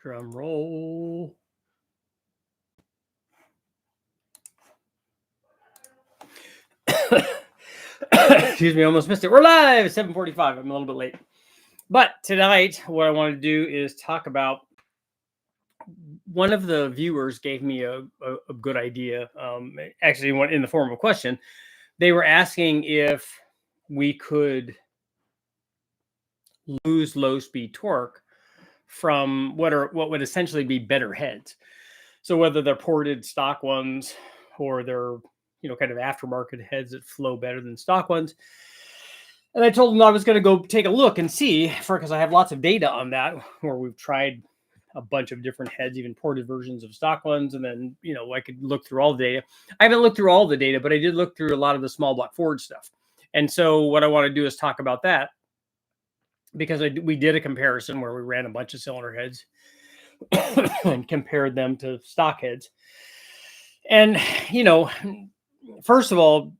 Drum roll. Excuse me, almost missed it. We're live, 7:45. I'm a little bit late. But tonight, what I want to do is talk about one of the viewers gave me a good idea, actually in the form of a question. They were asking if we could lose low speed torque from what would essentially be better heads. So whether they're ported stock ones or they're kind of aftermarket heads that flow better than stock ones. And I told them I was going to go take a look and see, because I have lots of data on that, where we've tried a bunch of different heads, even ported versions of stock ones. And then, I could look through all the data. I haven't looked through all the data, but I did look through a lot of the small block Ford stuff. And so what I want to do is talk about that, because we did a comparison where we ran a bunch of cylinder heads and compared them to stock heads. And, first of all,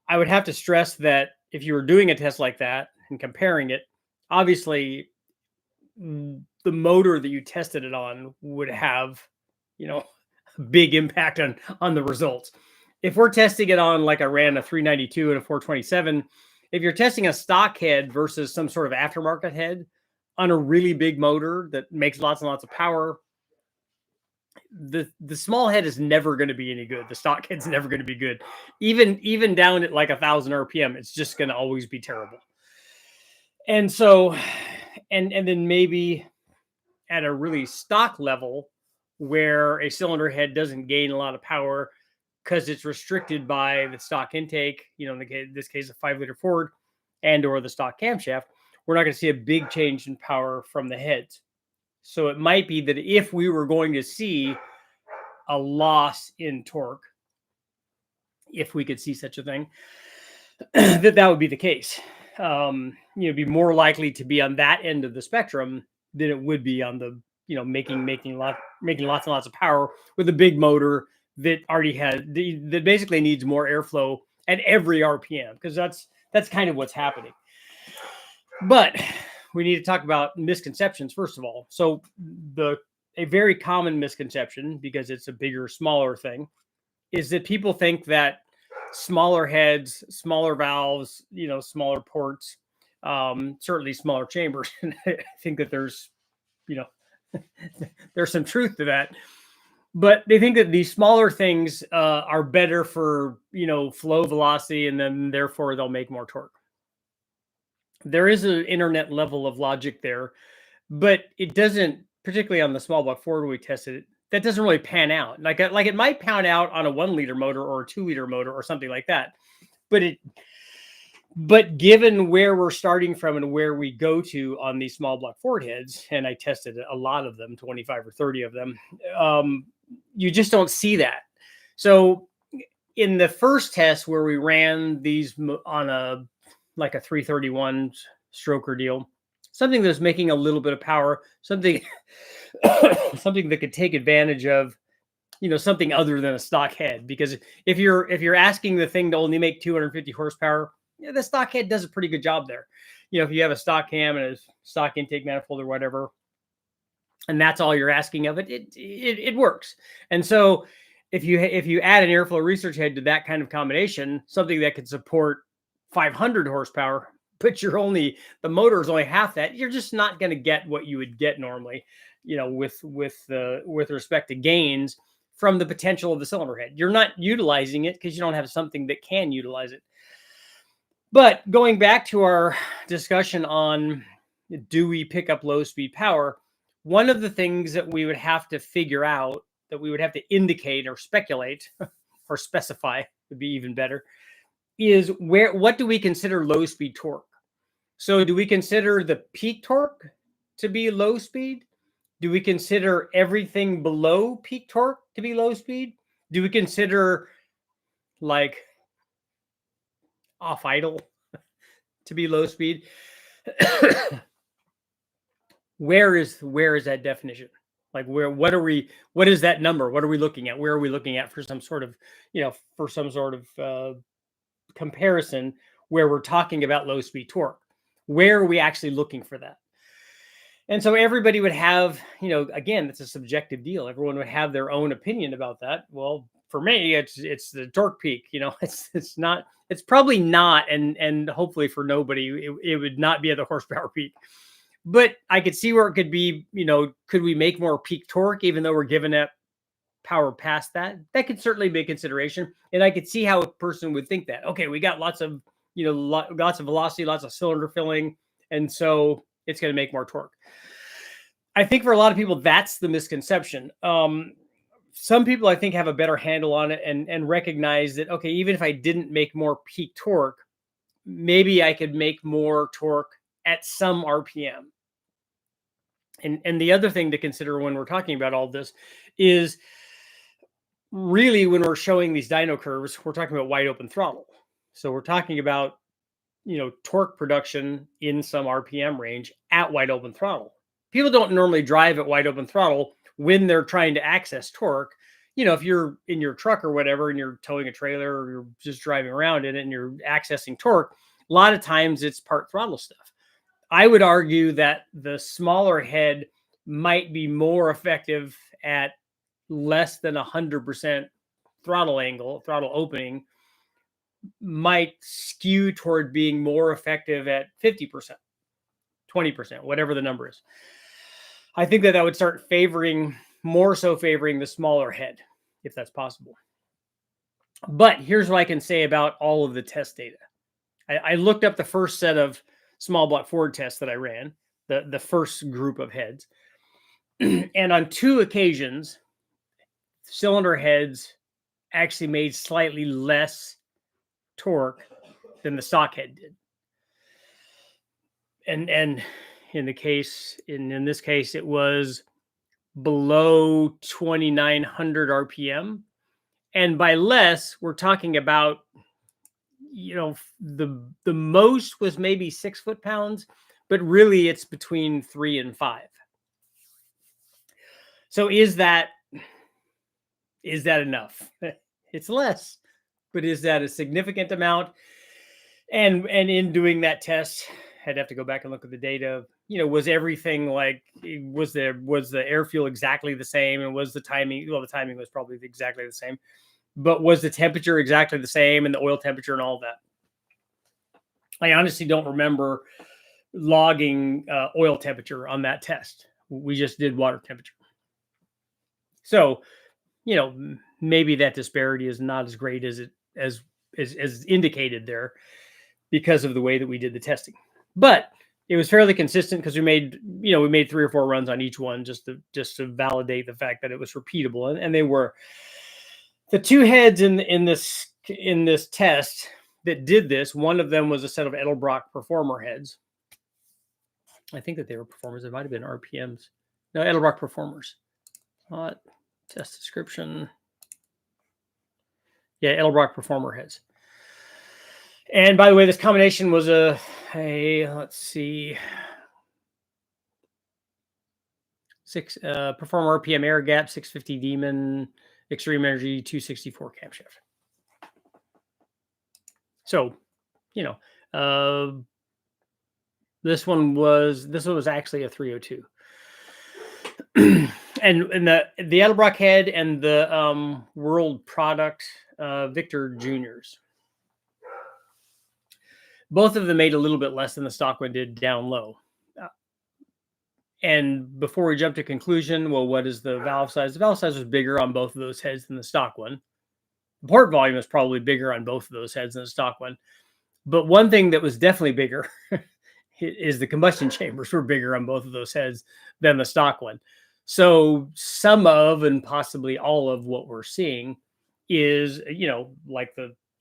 I would have to stress that if you were doing a test like that and comparing it, obviously the motor that you tested it on would have, a big impact on the results. If we're testing it on, like I ran a 392 and a 427, if you're testing a stock head versus some sort of aftermarket head on a really big motor that makes lots and lots of power, the small head is never going to be any good. The stock head's never going to be good. Even down at like 1,000 RPM, it's just going to always be terrible. And so, and then maybe at a really stock level where a cylinder head doesn't gain a lot of power because it's restricted by the stock intake, in this case, a 5-liter Ford and or the stock camshaft, we're not going to see a big change in power from the heads. So it might be that if we were going to see a loss in torque, if we could see such a thing, that would be the case. Be more likely to be on that end of the spectrum than it would be on the, making lots and lots of power with a big motor that already that basically needs more airflow at every RPM, because that's kind of what's happening. But we need to talk about misconceptions first of all. So a very common misconception, because it's a bigger, smaller thing, is that people think that smaller heads, smaller valves, smaller ports, certainly smaller chambers. I think that there's some truth to that. But they think that these smaller things are better for, flow velocity, and then therefore they'll make more torque. There is an internet level of logic there, but it doesn't, particularly on the small block Ford we tested it, that doesn't really pan out. Like it might pan out on a 1-liter motor or a 2-liter motor or something like that. But given where we're starting from and where we go to on these small block Ford heads, and I tested a lot of them, 25 or 30 of them, you just don't see that. So in the first test where we ran these on a 331 stroker deal, something that's making a little bit of power, something that could take advantage of, something other than a stock head. Because if you're asking the thing to only make 250 horsepower, the stock head does a pretty good job there. If you have a stock cam and a stock intake manifold or whatever, and that's all you're asking of it, it works. And so if you add an airflow research head to that kind of combination, something that could support 500 horsepower, but the motor is only half that, you're just not going to get what you would get normally, with respect to gains from the potential of the cylinder head. You're not utilizing it because you don't have something that can utilize it. But going back to our discussion on, do we pick up low speed power? One of the things that we would have to figure out, that we would have to indicate or speculate or specify, would be even better, is what do we consider low speed torque? So do we consider the peak torque to be low speed? Do we consider everything below peak torque to be low speed? Do we consider like off idle to be low speed? Where is that definition? Like what is that number? What are we looking at? Where are we looking at for some sort of, comparison where we're talking about low speed torque? Where are we actually looking for that? And so everybody would have, again, it's a subjective deal. Everyone would have their own opinion about that. Well, for me, it's the torque peak. It's not. It's probably not, and hopefully for nobody, it would not be at the horsepower peak. But I could see where it could be. Could we make more peak torque, even though we're giving it power past that? That could certainly be a consideration, and I could see how a person would think that. Okay, we got lots of lots of velocity, lots of cylinder filling, and so it's going to make more torque. I think for a lot of people, that's the misconception. Some people, I think, have a better handle on it and recognize that, okay, even if I didn't make more peak torque, maybe I could make more torque at some RPM. And the other thing to consider when we're talking about all this is really when we're showing these dyno curves, we're talking about wide open throttle. So we're talking about, torque production in some RPM range at wide open throttle. People don't normally drive at wide open throttle when they're trying to access torque. If you're in your truck or whatever, and you're towing a trailer or you're just driving around in it and you're accessing torque, a lot of times it's part throttle stuff. I would argue that the smaller head might be more effective at less than 100% throttle angle, throttle opening, might skew toward being more effective at 50%, 20%, whatever the number is. I think that would start more so favoring the smaller head, if that's possible. But here's what I can say about all of the test data. I looked up the first set of small block Ford tests that I ran, the first group of heads. And on 2 occasions, cylinder heads actually made slightly less torque than the stock head did. And in this case, it was below 2,900 RPM. And by less, we're talking about, the most was maybe 6 foot-pounds, but really it's between 3 and 5. So is that enough? It's less, but is that a significant amount? And in doing that test, I'd have to go back and look at the data. Was everything was the air fuel exactly the same, and was the timing? Well, the timing was probably exactly the same, but was the temperature exactly the same, and the oil temperature and all that? I honestly don't remember logging oil temperature on that test. We just did water temperature. So, maybe that disparity is not as great as indicated there because of the way that we did the testing. But it was fairly consistent because we made 3 or 4 runs on each one just to validate the fact that it was repeatable, and they were. The 2 heads in this test that did this, one of them was a set of Edelbrock Performer heads. I think that they were performers. It might have been RPMs. No, Edelbrock Performers. Test description. Yeah, Edelbrock Performer heads. And by the way, this combination was let's see, 6 Performer RPM air gap, 650 Demon, extreme energy, 264 camshaft. So, this one was actually a 302. and the Edelbrock head and the World Product Victor Juniors, both of them made a little bit less than the stock one did down low. And before we jump to conclusion, well, what is the valve size? The valve size was bigger on both of those heads than the stock one. The port volume is probably bigger on both of those heads than the stock one. But one thing that was definitely bigger is the combustion chambers were bigger on both of those heads than the stock one. So some of, and possibly all of, what we're seeing is,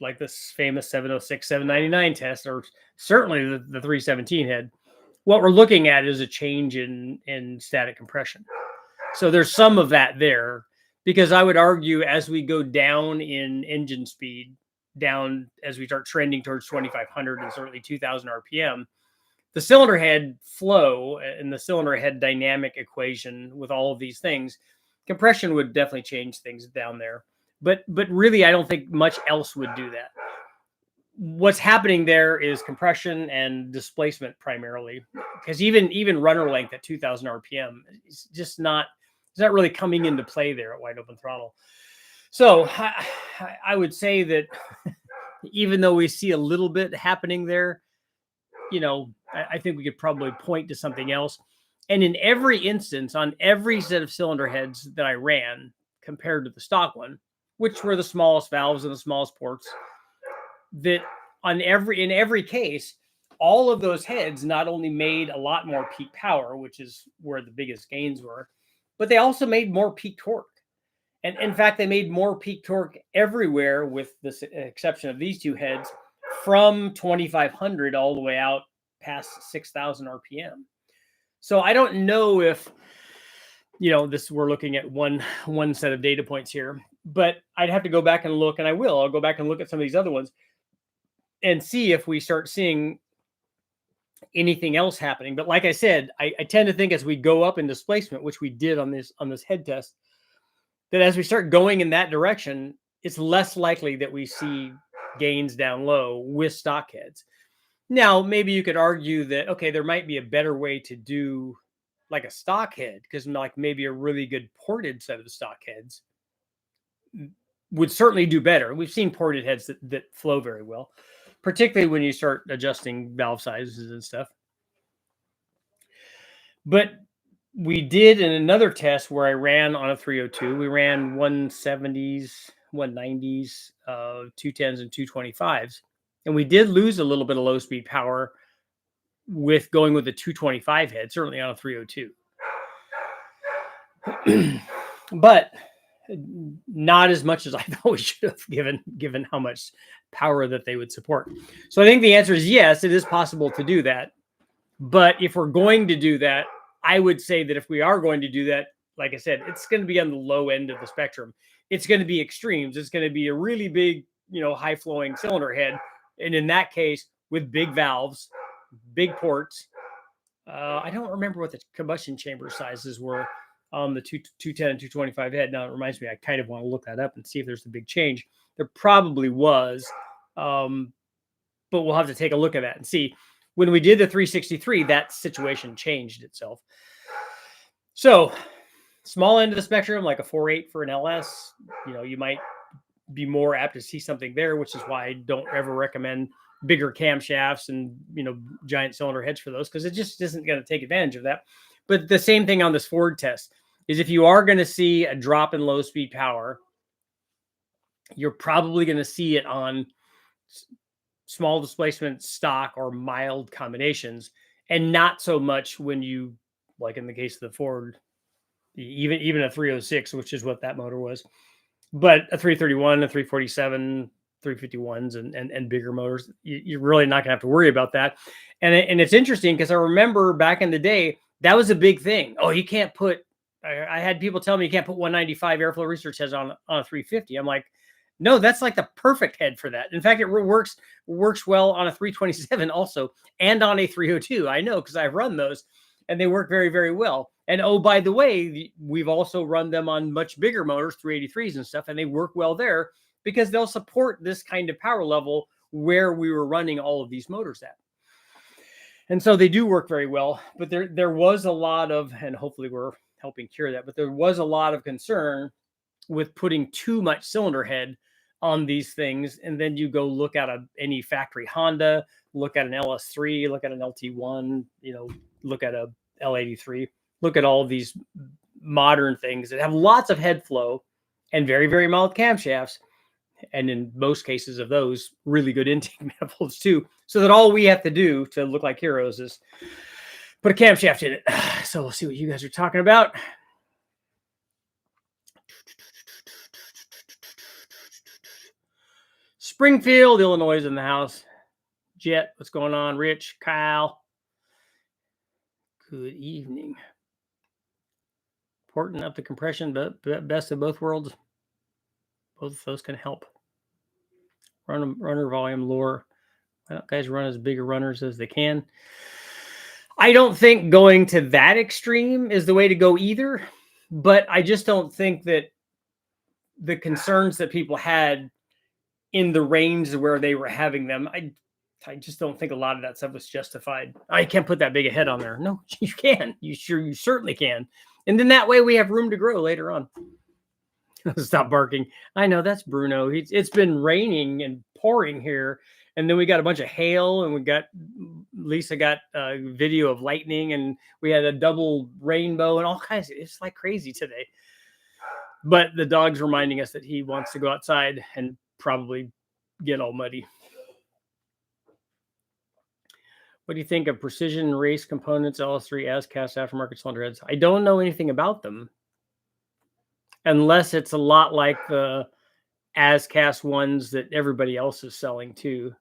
like this famous 706, 799 test, or certainly the 317 head. What we're looking at is a change in static compression. So there's some of that there, because I would argue as we go down in engine speed, down as we start trending towards 2,500 and certainly 2,000 RPM, the cylinder head flow and the cylinder head dynamic equation with all of these things, compression would definitely change things down there. But really, I don't think much else would do that. what's happening there is compression and displacement primarily, because even runner length at 2000 RPM is just not, it's not really coming into play there at wide open throttle. So I would say that even though we see a little bit happening there, I think we could probably point to something else. And in every instance, on every set of cylinder heads that I ran compared to the stock one, which were the smallest valves and the smallest ports, that in every case, all of those heads not only made a lot more peak power, which is where the biggest gains were, but they also made more peak torque. And in fact, they made more peak torque everywhere, with the exception of these two heads, from 2,500 all the way out past 6,000 RPM. So I don't know if, we're looking at one set of data points here, but I'd have to go back and look, and I'll go back and look at some of these other ones and see if we start seeing anything else happening. But like I said, I tend to think as we go up in displacement, which we did on this head test, that as we start going in that direction, it's less likely that we see gains down low with stock heads. Now, maybe you could argue that, okay, there might be a better way to do like a stock head, because like maybe a really good ported set of stock heads would certainly do better. We've seen ported heads that flow very well, particularly when you start adjusting valve sizes and stuff. But we did in another test where I ran on a 302, we ran 170s, 190s, 210s, and 225s. And we did lose a little bit of low speed power with going with the 225 head, certainly on a 302. But not as much as I thought we should have, given how much power that they would support. So I think the answer is yes, it is possible to do that. But if we're going to do that, I would say that if we are going to do that, like I said, it's going to be on the low end of the spectrum. It's going to be extremes. It's going to be a really big, high flowing cylinder head. And in that case, with big valves, big ports. I don't remember what the combustion chamber sizes were on the 210 and 225 head. Now it reminds me, I kind of want to look that up and see if there's a big change. There probably was, but we'll have to take a look at that and see. When we did the 363, that situation changed itself. So small end of the spectrum, like a 4.8 for an LS, you might be more apt to see something there, which is why I don't ever recommend bigger camshafts and giant cylinder heads for those, because it just isn't going to take advantage of that. But the same thing on this Ford test is, if you are going to see a drop in low speed power, you're probably going to see it on small displacement stock or mild combinations, and not so much when you, like in the case of the Ford, even a 306, which is what that motor was, but a 331, a 347, 351s and bigger motors, you're really not gonna have to worry about that. And it's interesting, because I remember back in the day, that was a big thing. Oh, you can't put, I had people tell me you can't put 195 airflow research heads on a 350. I'm like, no, that's like the perfect head for that. In fact, it works well on a 327 also, and on a 302. I know, because I've run those, and they work very, very well. And oh, by the way, we've also run them on much bigger motors, 383s and stuff, and they work well there, because they'll support this kind of power level where we were running all of these motors at. And so they do work very well. But there was a lot of, and hopefully we're helping cure that, but there was a lot of concern with putting too much cylinder head on these things. And then you go look at any factory Honda, look at an LS3, look at an LT1, look at a L83, look at all of these modern things that have lots of head flow and very, very mild camshafts. And in most cases of those, really good intake manifolds too. So that all we have to do to look like heroes is put a camshaft in it. So we'll see what you guys are talking about. Springfield, Illinois is in the house. Jet, what's going on? Rich, Kyle. Good evening. Porting up the compression, but best of both worlds. Both of those can help. Runner volume lower. Why don't guys run as big runners as they can? I don't think going to that extreme is the way to go either, but I just don't think that the concerns that people had in the range where they were having them. I just don't think a lot of that stuff was justified. I can't put that big a head on there. No, you can. You certainly can. And then that way we have room to grow later on. Stop barking. I know that's Bruno. It's been raining and pouring here. And then we got a bunch of hail, and Lisa got a video of lightning, and we had a double rainbow and all kinds of, it's like crazy today. But the dog's reminding us that he wants to go outside and probably get all muddy. What do you think of Precision Race Components, LS3, as-cast aftermarket cylinder heads? I don't know anything about them, unless it's a lot like the as-cast ones that everybody else is selling too.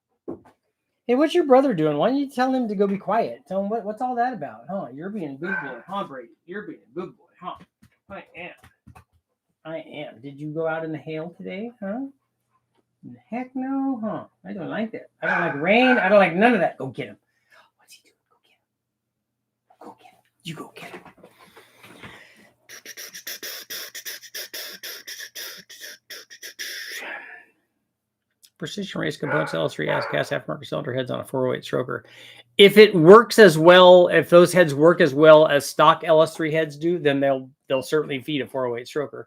Hey, what's your brother doing? Why don't you tell him to go be quiet? Tell him what's all that about? Huh? You're being a good boy, huh, Brady? You're being a good boy, huh? I am. Did you go out in the hail today, huh? Heck no, huh? I don't like that. I don't like rain. I don't like none of that. Go get him. What's he doing? Go get him. You go get him. Precision Race Components, LS3, as-cast aftermarket cylinder heads on a 408 stroker. If it works as well, if those heads work as well as stock LS3 heads do, then they'll certainly feed a 408 stroker.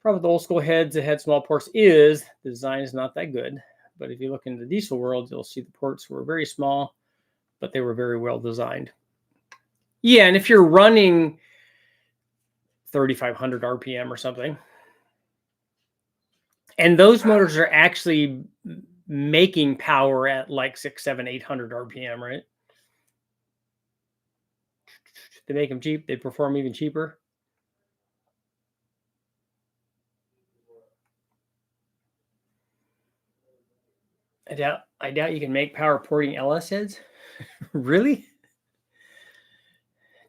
Problem with the old school heads that had small ports is the design is not that good. But if you look into the diesel world, you'll see the ports were very small, but they were very well designed. Yeah, and if you're running 3,500 RPM or something, and those motors are actually making power at like 600, 700, 800 RPM, right? They make them cheap. They perform even cheaper. I doubt you can make power porting LS heads. Really?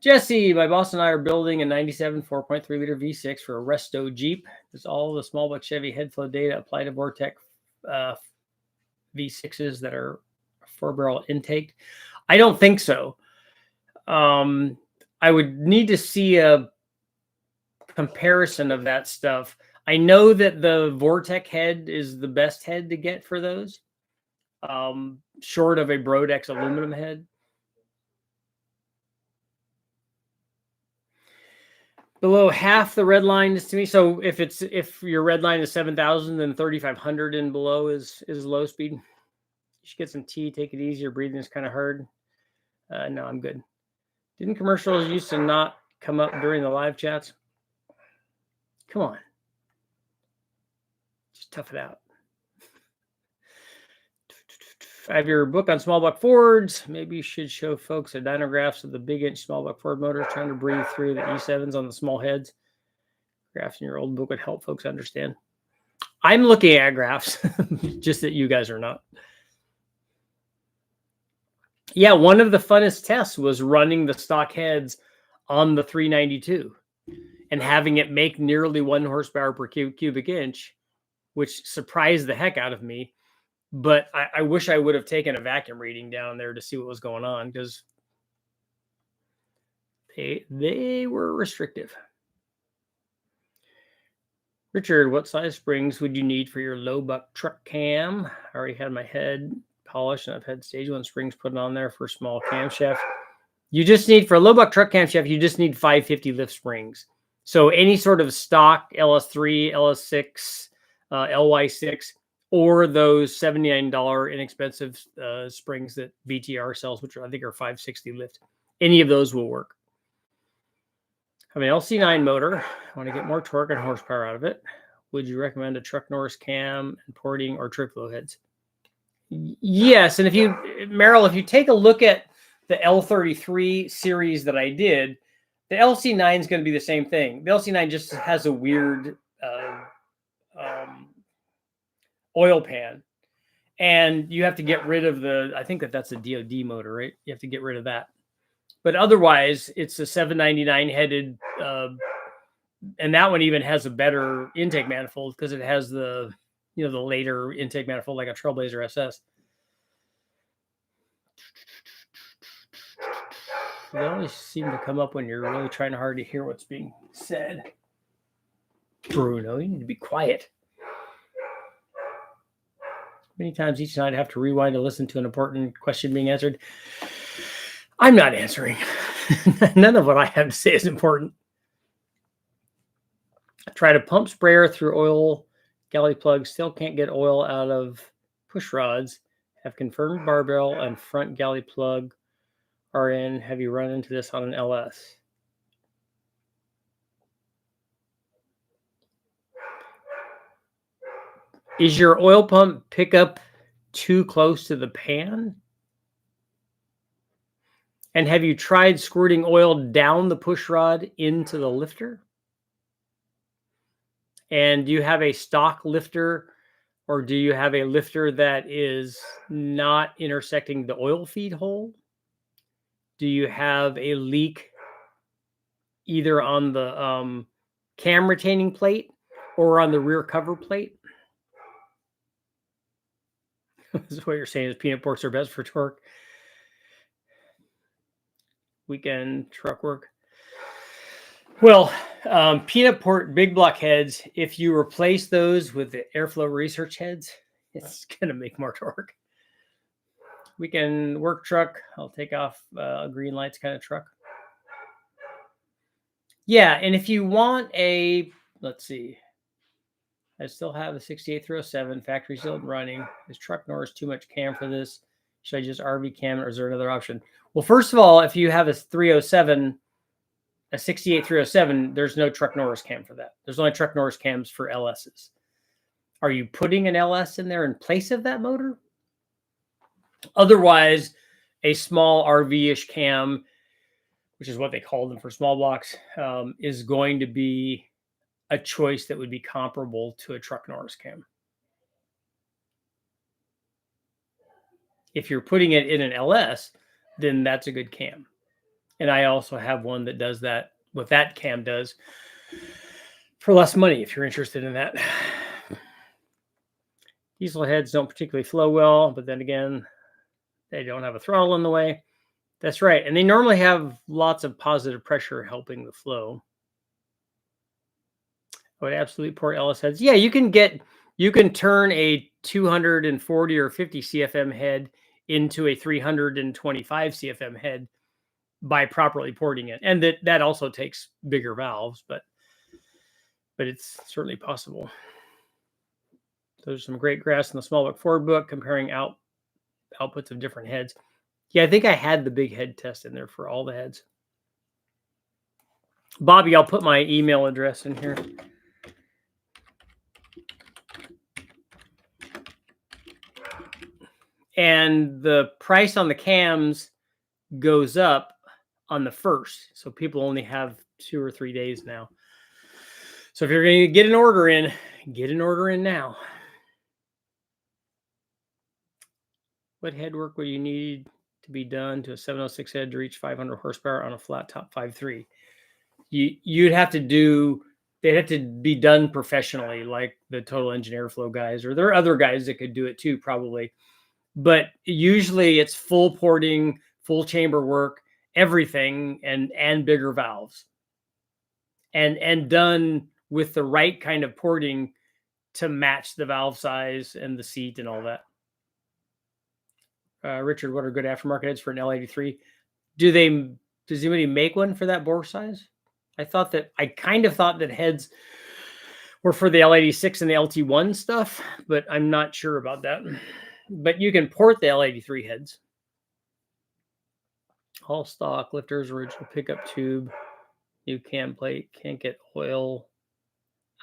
Jesse, my boss and I are building a 97 4.3 liter V6 for a Resto Jeep. Does all the small block Chevy headflow data apply to Vortec V6s that are 4-barrel intake? I don't think so. I would need to see a comparison of that stuff. I know that the Vortec head is the best head to get for those, short of a Brodex aluminum head. Below half the red line is to me. So if your red line is 7,000, then 3,500 and below is low speed. You should get some tea. Take it easy. Your breathing is kind of hard. No, I'm good. Didn't commercials used to not come up during the live chats? Come on. Just tough it out. I have your book on small block Fords. Maybe you should show folks the dynographs of the big inch small block Ford motors trying to breathe through the E7s on the small heads. Graphs in your old book would help folks understand. I'm looking at graphs, just that you guys are not. Yeah, one of the funnest tests was running the stock heads on the 392 and having it make nearly 1 horsepower per cubic inch, which surprised the heck out of me. But I wish I would have taken a vacuum reading down there to see what was going on, because they were restrictive. Richard, what size springs would you need for your low buck truck cam? I already had my head polished, and I've had stage 1 springs put on there for small camshaft. You just need, for a low buck truck camshaft, you just need 550 lift springs. So any sort of stock LS3, LS6, LY6, or those $79 inexpensive springs that VTR sells, which I think are 560 lift. Any of those will work. I have an LC9 motor. I want to get more torque and horsepower out of it. Would you recommend a Truck Norris cam and porting or trip flow heads? Yes, and Merrill, if you take a look at the L33 series that I did, the LC9 is going to be the same thing. The LC9 just has a weird oil pan, and you have to get rid of I think that's a DOD motor, right? You have to get rid of that. But otherwise, it's a 799 headed, and that one even has a better intake manifold because it has the later intake manifold like a Trailblazer SS. They always seem to come up when you're really trying hard to hear what's being said. Bruno, you need to be quiet. Many times each night I have to rewind to listen to an important question being answered. I'm not answering. None of what I have to say is important. Try to pump sprayer through oil galley plug. Still can't get oil out of push rods. Have confirmed barbell and front galley plug are in. Have you run into this on an LS? Is your oil pump pickup too close to the pan? And have you tried squirting oil down the push rod into the lifter? And do you have a stock lifter, or do you have a lifter that is not intersecting the oil feed hole? Do you have a leak either on the cam retaining plate or on the rear cover plate? This is what you're saying is peanut porks are best for torque. Weekend truck work. Well, peanut port big block heads, if you replace those with the airflow research heads, it's going to make more torque. Weekend work truck, I'll take off green lights kind of truck. Yeah, and if you want a, let's see, I still have a 68-307 factory still running. Is truck Norris too much cam for this? Should I just RV cam, or is there another option? Well, first of all, if you have a 307, a 68-307, there's no truck Norris cam for that. There's only truck Norris cams for LSs. Are you putting an LS in there in place of that motor? Otherwise, a small RV-ish cam, which is what they call them for small blocks, is going to be a choice that would be comparable to a truck Norris cam. If you're putting it in an LS, then that's a good cam. And I also have one that does that, what that cam does, for less money if you're interested in that. Diesel heads don't particularly flow well, but then again, they don't have a throttle in the way. That's right. And they normally have lots of positive pressure helping the flow. I would absolutely port LS heads. Yeah, you can turn a 240 or 50 CFM head into a 325 CFM head by properly porting it. And that also takes bigger valves, but it's certainly possible. There's some great graphs in the small book Ford book comparing outputs of different heads. Yeah, I think I had the big head test in there for all the heads. Bobby, I'll put my email address in here. And the price on the cams goes up on the 1st. So people only have 2 or 3 days now. So if you're going to get an order in now. What head work would you need to be done to a 706 head to reach 500 horsepower on a flat top 5.3? You'd have to do, they'd have to be done professionally, like the Total Engine Airflow guys, or there are other guys that could do it too, probably. But usually it's full porting, full chamber work, everything, and bigger valves, and done with the right kind of porting to match the valve size and the seat and all that. Richard, what are good aftermarket heads for an L83? Does anybody make one for that bore size? I kind of thought that heads were for the L86 and the LT1 stuff, but I'm not sure about that. But you can port the L83 heads. All stock, lifters, original pickup tube, new cam plate, can't get oil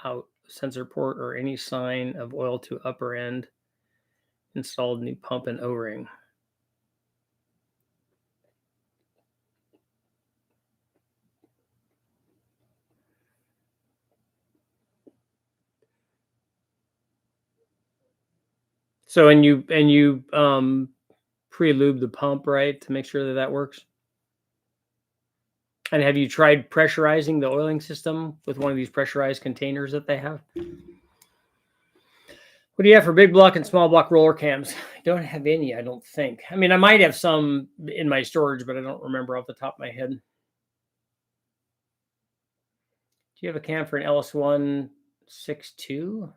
out, sensor port, or any sign of oil to upper end. Installed new pump and O-ring. So and you pre-lube the pump, right, to make sure that works. And have you tried pressurizing the oiling system with one of these pressurized containers that they have? What do you have for big block and small block roller cams? I don't have any, I don't think. I mean, I might have some in my storage, but I don't remember off the top of my head. Do you have a cam for an LS1 6.2?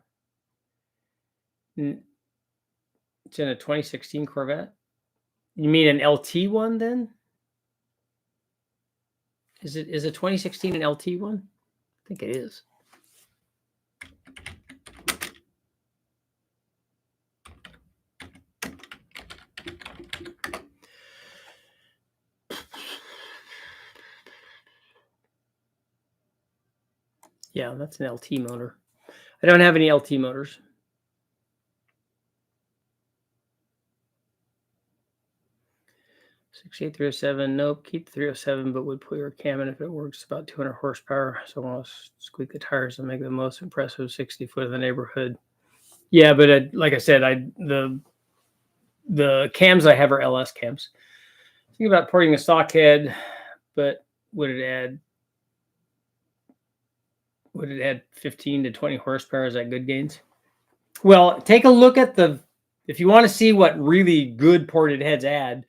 It's in a 2016 Corvette. You mean an LT one then? Is a 2016 an LT one? I think it is. Yeah, that's an LT motor. I don't have any LT motors. 68307, nope, keep the 307, but would put your cam in if it works. About 200 horsepower. So I'll squeak the tires and make the most impressive 60 foot of the neighborhood. Yeah, but like I said, the cams I have are LS cams. Think about porting a stock head, but would it add 15 to 20 horsepower? Is that good gains? Well, take a look at if you want to see what really good ported heads add,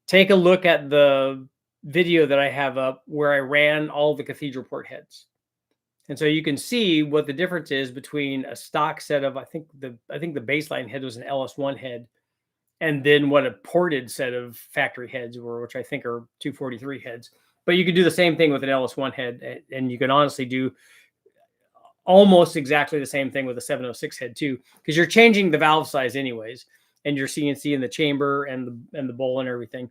take a look at the video that I have up where I ran all the cathedral port heads. And so you can see what the difference is between a stock set of, I think the baseline head was an LS1 head, and then what a ported set of factory heads were, which I think are 243 heads. But you could do the same thing with an LS1 head, and you can honestly do almost exactly the same thing with a 706 head too, because you're changing the valve size anyways, and you're CNC in the chamber and the bowl and everything.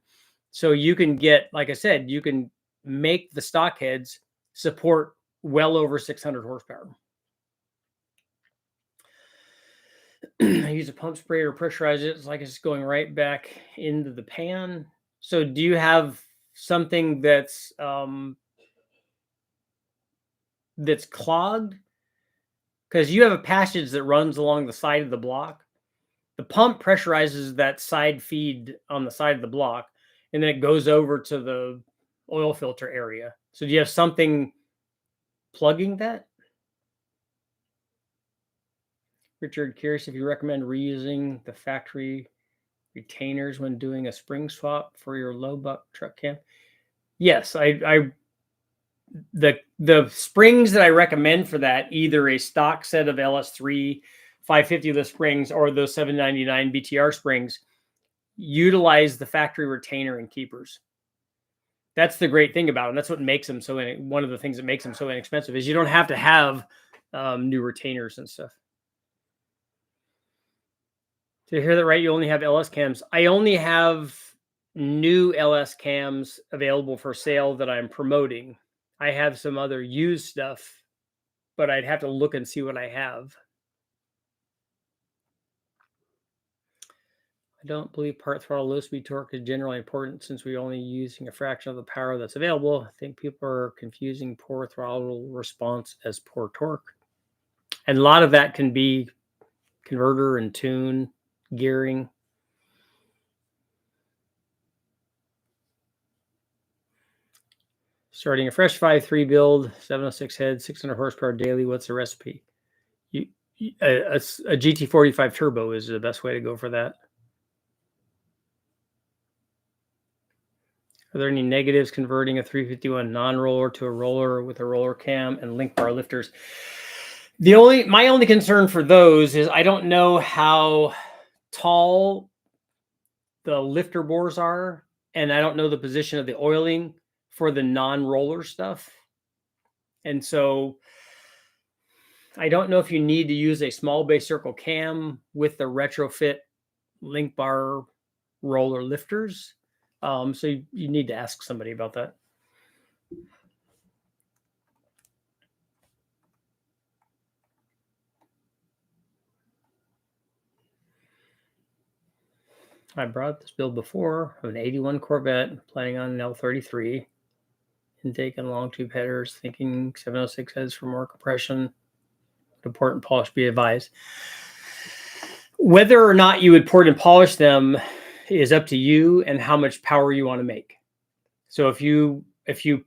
So you can get, like I said, you can make the stock heads support well over 600 horsepower. I use a pump sprayer to pressurize it. It's like it's going right back into the pan. So do you have something that's clogged? Because you have a passage that runs along the side of the block. The pump pressurizes that side feed on the side of the block, and then it goes over to the oil filter area. So do you have something plugging that? Richard, curious if you recommend reusing the factory retainers when doing a spring swap for your low buck truck cam. Yes, the springs that I recommend for that, either a stock set of LS3 550 lift springs or those 799 BTR springs, utilize the factory retainer and keepers. That's the great thing about them. That's what makes them so. One of the things that makes them so inexpensive is you don't have to have new retainers and stuff. Did you hear that right? You only have LS cams. I only have new LS cams available for sale that I'm promoting. I have some other used stuff, but I'd have to look and see what I have. I don't believe part throttle low speed torque is generally important since we're only using a fraction of the power that's available. I think people are confusing poor throttle response as poor torque. And a lot of that can be converter and tune, gearing. Starting a fresh 5.3 build, 706 head, 600 horsepower daily. What's the recipe? A GT45 turbo is the best way to go for that. Are there any negatives converting a 351 non-roller to a roller with a roller cam and link bar lifters? My only concern for those is I don't know how tall the lifter bores are, and I don't know the position of the oiling for the non-roller stuff. And so I don't know if you need to use a small base circle cam with the retrofit link bar roller lifters. So you need to ask somebody about that. I brought this build before of an 81 Corvette playing on an L33. Intake and long tube headers, thinking 706 heads for more compression. Port and polish be advised. Whether or not you would port and polish them is up to you and how much power you want to make. So if you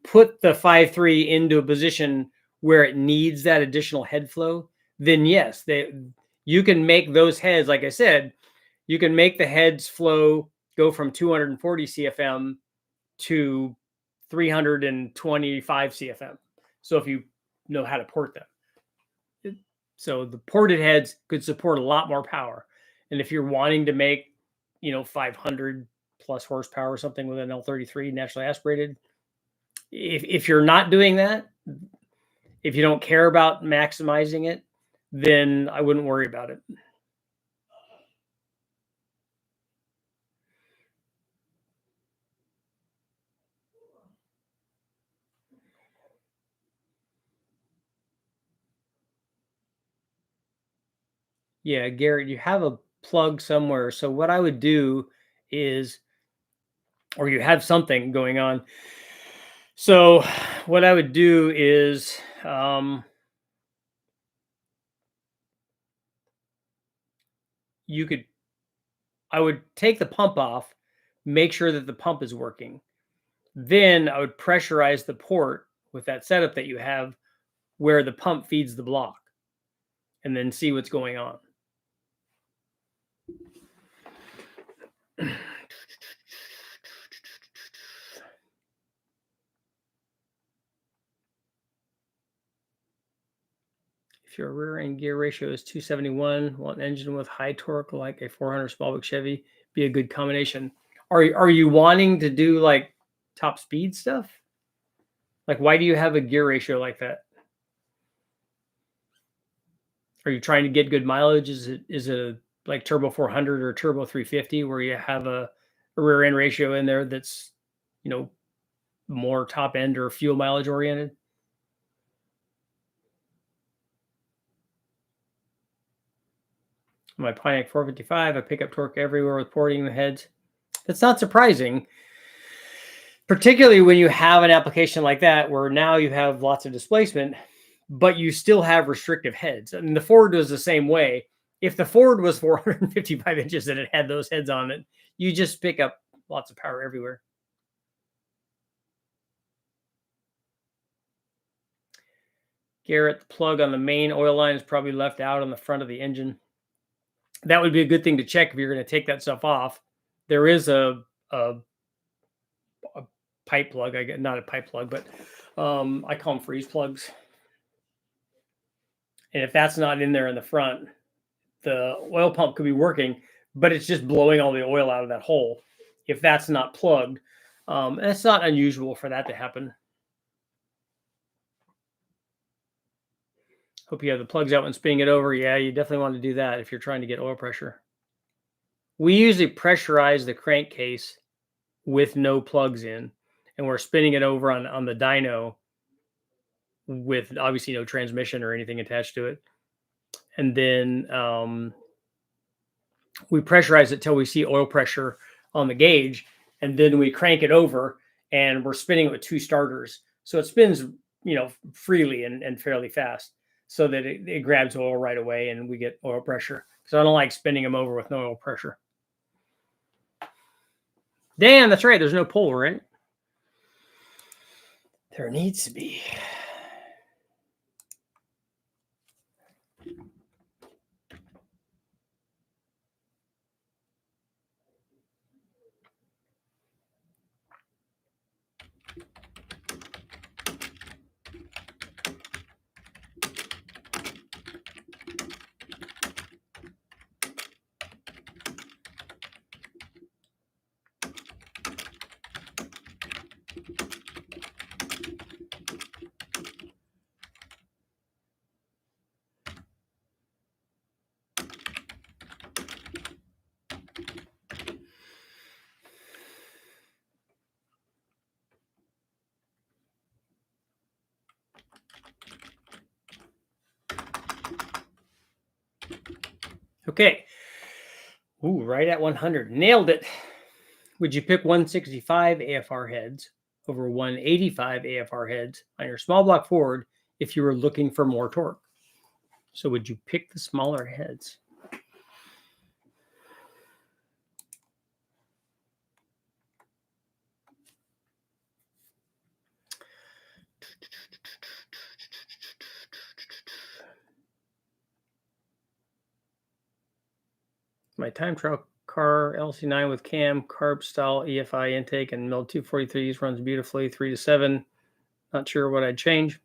put the 5.3 into a position where it needs that additional head flow, then yes, you can make those heads, like I said, you can make the heads flow go from 240 CFM to 325 CFM. So if you know how to port them. So the ported heads could support a lot more power. And if you're wanting to make, 500 plus horsepower or something with an L33 naturally aspirated, if you're not doing that, if you don't care about maximizing it, then I wouldn't worry about it. Yeah, Garrett, you have a plug somewhere. So what I would do is, or you have something going on. So what I would do is, you could, I would take the pump off, make sure that the pump is working. Then I would pressurize the port with that setup that you have where the pump feeds the block, and then see what's going on. If your rear end gear ratio is 271, want an engine with high torque like a 400 small block Chevy, be a good combination. Are you wanting to do like top speed stuff? Like, why do you have a gear ratio like that? Are you trying to get good mileage? Is it a, like turbo 400 or turbo 350 where you have a rear end ratio in there that's, more top end or fuel mileage oriented? My Pontiac 455, I pick up torque everywhere with porting the heads. That's not surprising, particularly when you have an application like that where now you have lots of displacement, but you still have restrictive heads. And the Ford was the same way. If the Ford was 455 inches and it had those heads on it, you just pick up lots of power everywhere. Garrett, the plug on the main oil line is probably left out on the front of the engine. That would be a good thing to check if you're going to take that stuff off. There is a pipe plug. I get, not a pipe plug, but I call them freeze plugs. And if that's not in there in the front, the oil pump could be working, but it's just blowing all the oil out of that hole. If that's not plugged, it's not unusual for that to happen. Hope you have the plugs out when spinning it over. Yeah, you definitely want to do that if you're trying to get oil pressure. We usually pressurize the crankcase with no plugs in, and we're spinning it over on the dyno with obviously no transmission or anything attached to it. And then we pressurize it till we see oil pressure on the gauge, and then we crank it over, and we're spinning it with two starters. So it spins, freely and fairly fast, so that it grabs oil right away and we get oil pressure. So I don't like spinning them over with no oil pressure. Damn, that's right. There's no pull, right? There needs to be. Okay. Ooh, right at 100. Nailed it. Would you pick 165 AFR heads over 185 AFR heads on your small block Ford if you were looking for more torque? So would you pick the smaller heads? My time trial car LC9 with cam, carb style EFI intake, and milled 243s runs beautifully, 3 to 7. Not sure what I'd change.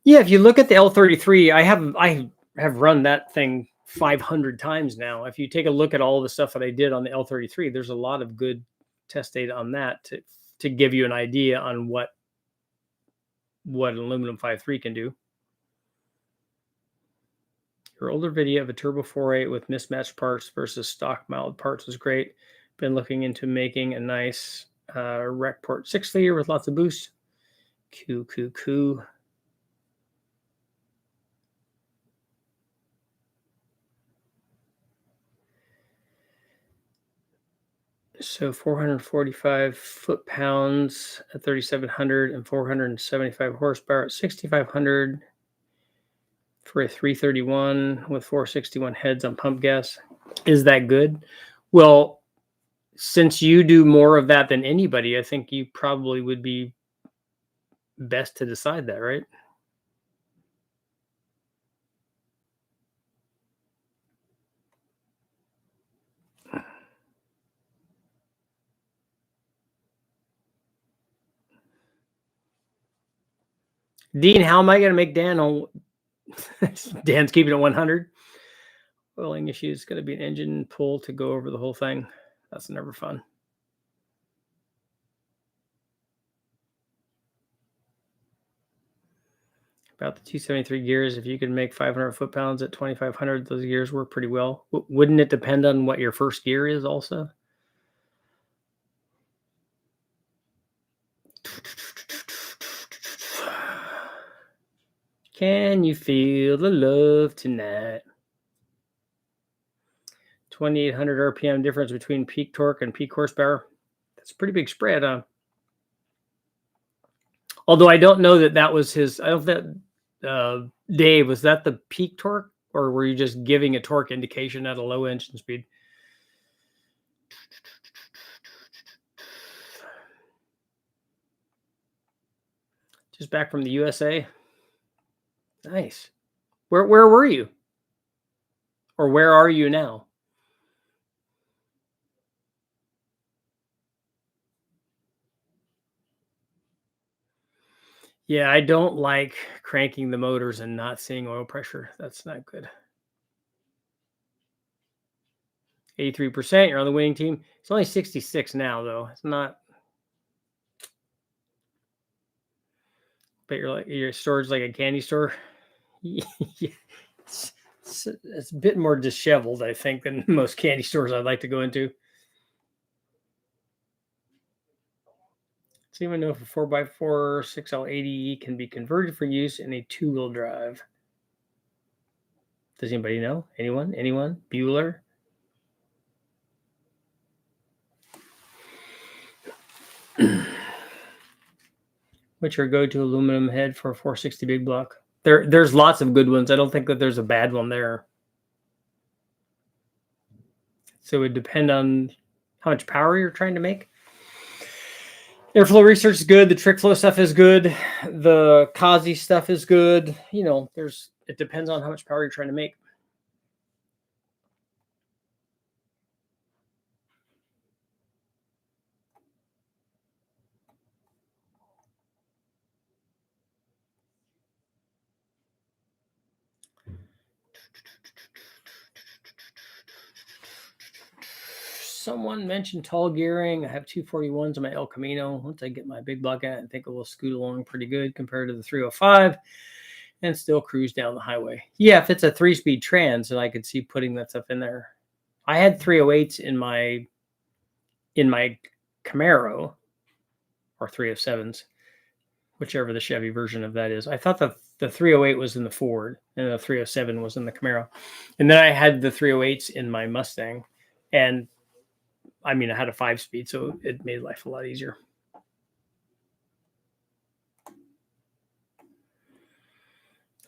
Yeah, if you look at the L33, I have run that thing 500 times now. If you take a look at all the stuff that I did on the L33, there's a lot of good test data on that to give you an idea on what an aluminum 5.3 can do. Your older video of a turbo 4.8 with mismatched parts versus stock mild parts was great. Been looking into making a nice rec port 6-liter with lots of boost. Cool. So 445 foot-pounds at 3,700 and 475 horsepower at 6,500 for a 331 with 461 heads on pump gas. Is that good? Well, since you do more of that than anybody, I think you probably would be best to decide that, right? Dean, how am I going to make Dan on? Dan's keeping it 100. Oiling issue is going to be an engine pull to go over the whole thing. That's never fun. About the 273 gears, if you could make 500 foot-pounds at 2,500, those gears work pretty well. Wouldn't it depend on what your first gear is also? Can you feel the love tonight? 2,800 RPM difference between peak torque and peak horsepower. That's a pretty big spread, huh? Although I don't know that was his. I don't know that Dave, was that the peak torque, or were you just giving a torque indication at a low engine speed? Just back from the USA. Nice. Where were you? Or where are you now? Yeah, I don't like cranking the motors and not seeing oil pressure. That's not good. 83%, you're on the winning team. It's only 66 now, though. It's not. But your storage like a candy store. Yeah, it's a bit more disheveled, I think, than most candy stores I'd like to go into. So even know if a 4x4 6L80 can be converted for use in a two-wheel drive. Does anybody know? Anyone? Bueller? What's your go-to aluminum head for a 460 big block? There's lots of good ones. I don't think that there's a bad one there. So it would depend on how much power you're trying to make. Airflow research is good. The trick flow stuff is good. The Kazi stuff is good. You know, it depends on how much power you're trying to make. Someone mentioned tall gearing. I have 241s on my El Camino. Once I get my big block in it, I think it will scoot along pretty good compared to the 305 and still cruise down the highway. Yeah, if it's a 3-speed trans, then I could see putting that stuff in there. I had 308s in my Camaro, or 307s, whichever the Chevy version of that is. I thought the 308 was in the Ford and the 307 was in the Camaro. And then I had the 308s in my Mustang. And I mean, I had a 5-speed, so it made life a lot easier.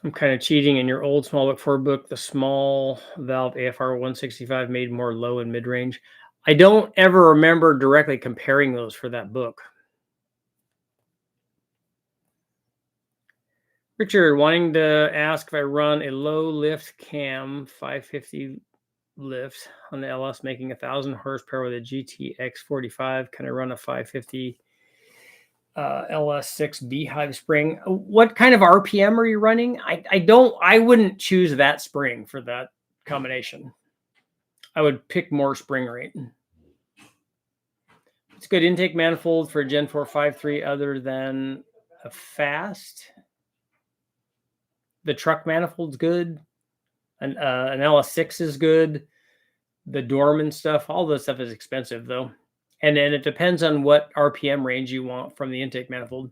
I'm kind of cheating. In your old small book 4 book, the small valve AFR 165 made more low and mid range. I don't ever remember directly comparing those for that book. Richard, wanting to ask if I run a low lift cam 550 lift on the LS, making 1,000 horsepower with a GTX 45. Can I run a 550 LS6 beehive spring? What kind of RPM are you running? I wouldn't choose that spring for that combination. I would pick more spring rate. It's a good intake manifold for a Gen 4 5.3 other than a fast. The truck manifold's good. An LS6 is good. The Dorman stuff, all this stuff is expensive though. And then it depends on what RPM range you want from the intake manifold.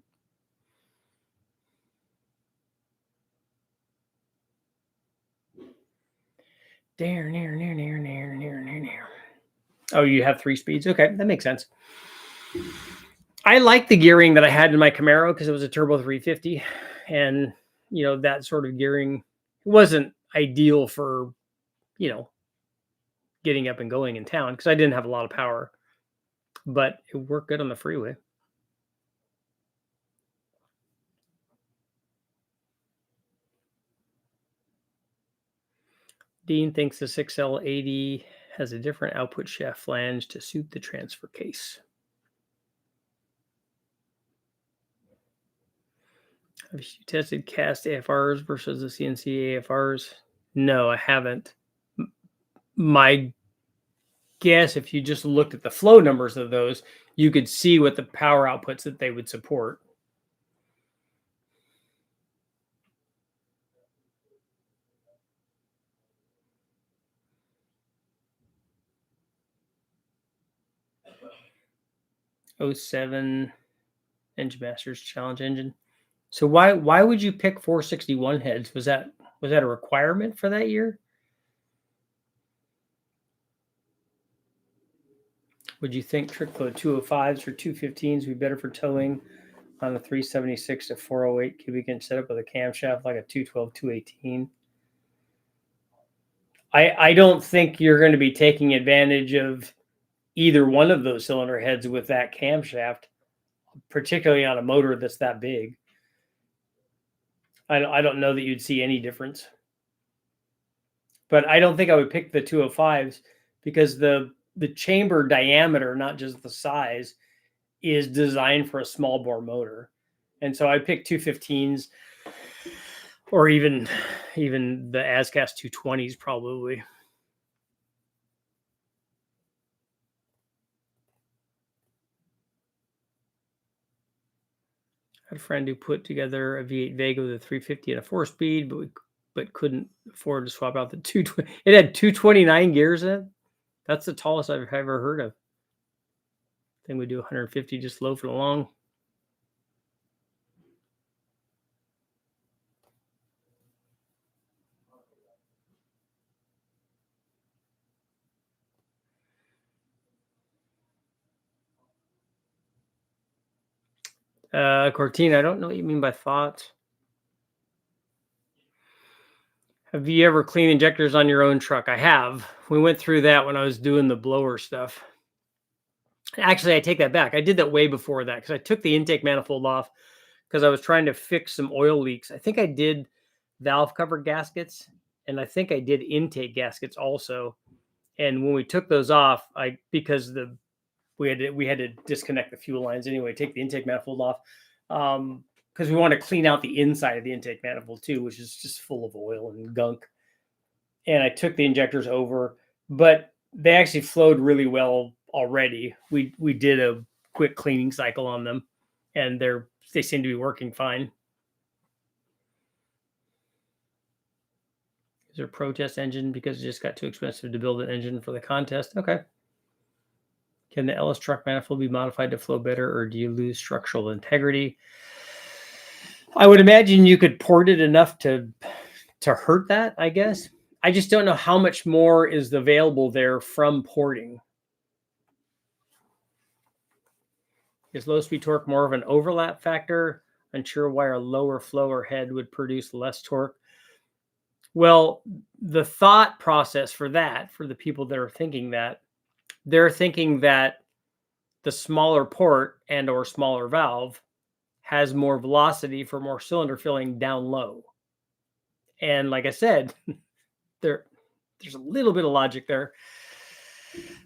Oh, you have 3 speeds? Okay, that makes sense. I like the gearing that I had in my Camaro because it was a turbo 350. And, that sort of gearing wasn't ideal for, getting up and going in town because I didn't have a lot of power. But it worked good on the freeway. Dean thinks the 6L80 has a different output shaft flange to suit the transfer case. Have you tested cast AFRs versus the CNC AFRs? No, I haven't. My guess, if you just looked at the flow numbers of those, you could see what the power outputs that they would support. '07 Engine Masters Challenge engine. So why would you pick 461 heads? Was that a requirement for that year? Would you think trick load 205s or 215s would be better for towing on a 376 to 408 cubic inch setup with a camshaft like a 212, 218? I don't think you're going to be taking advantage of either one of those cylinder heads with that camshaft, particularly on a motor that's that big. I don't know that you'd see any difference. But I don't think I would pick the 205s because the chamber diameter, not just the size, is designed for a small bore motor. And so I picked 215s or even the ASCAS 220s probably. I had a friend who put together a V8 Vega with a 350 and a 4-speed, but couldn't afford to swap out the 220. It had 229 gears in it. That's the tallest I've ever heard of. I think we do 150 just low for the long. Cortina, I don't know what you mean by thought. Have you ever cleaned injectors on your own truck? I have. We went through that when I was doing the blower stuff. Actually, I take that back. I did that way before that because I took the intake manifold off because I was trying to fix some oil leaks. I think I did valve cover gaskets and I think I did intake gaskets also. And when we took those off, because we had to disconnect the fuel lines anyway, take the intake manifold off. Because we want to clean out the inside of the intake manifold too, which is just full of oil and gunk. And I took the injectors over, but they actually flowed really well already. We did a quick cleaning cycle on them, and they seem to be working fine. Is there a protest engine because it just got too expensive to build an engine for the contest? Okay. Can the LS truck manifold be modified to flow better, or do you lose structural integrity? I would imagine you could port it enough to hurt that, I guess. I just don't know how much more is available there from porting. Is low speed torque more of an overlap factor? Unsure why a lower flow or head would produce less torque. Well, the thought process for that, for the people that are thinking that, they're thinking that the smaller port and or smaller valve has more velocity for more cylinder filling down low. And like I said, there's a little bit of logic there,